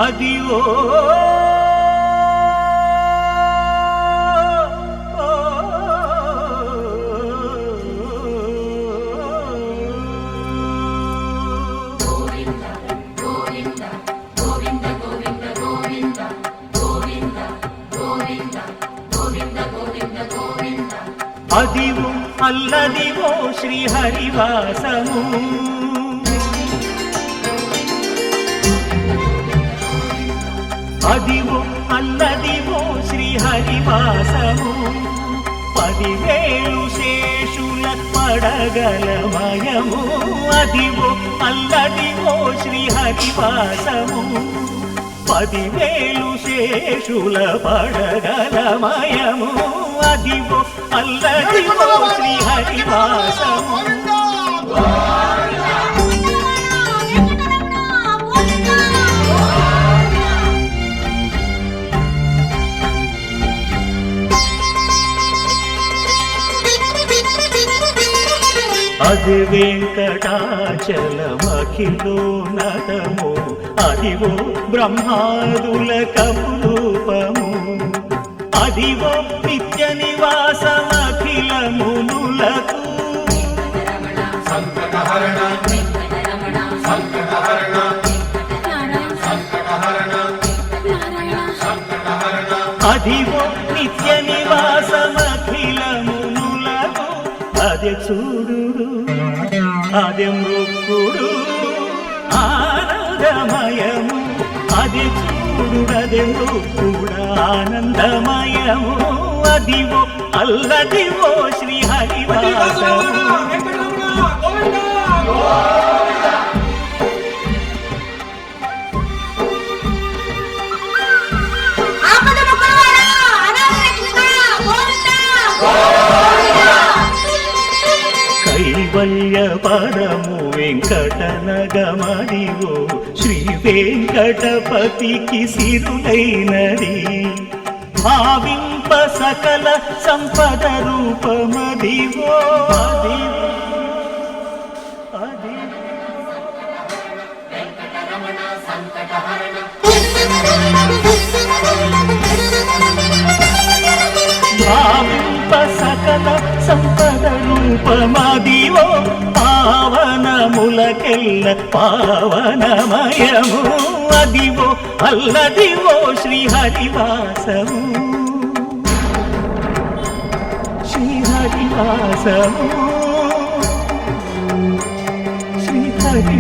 అదివో అదివో అల్లదివో శ్రీహరివాసము అదివో అల్లదివో శ్రీహరివాసము 10,000 శేషుల పడగలమయము అదివో అల్లదివో శ్రీహరివాసము 10,000 శేషుల పడగలమయము అదివో అల్లదివో శ్రీహరివాసము అది వెంకటాచలమఖిలో నటము అదివో బ్రహ్మాదుల కపురూపము అదివో నిత్య నివాసమఖిల మునులకు అదివో నిత్య నివాసమఖిల మునులకు అదే చూడు అదే మృక్కుడు ఆనందమయము అది చూడు అదే మృక్కుడు ఆనందమయము అదివో అల్లదివో శ్రీహరివాసము కైవల్య పరము వెంకటనగమదివో శ్రీ వెంకటపతికి సిరులైనది భావింప సకల సంపద రూపమదివో భావింప సకల సంపద రూపమదివో పావనములకెల్ల పావనమయము అదివో అల్లదివో శ్రీహరివాసము శ్రీహరివాసము శ్రీహరి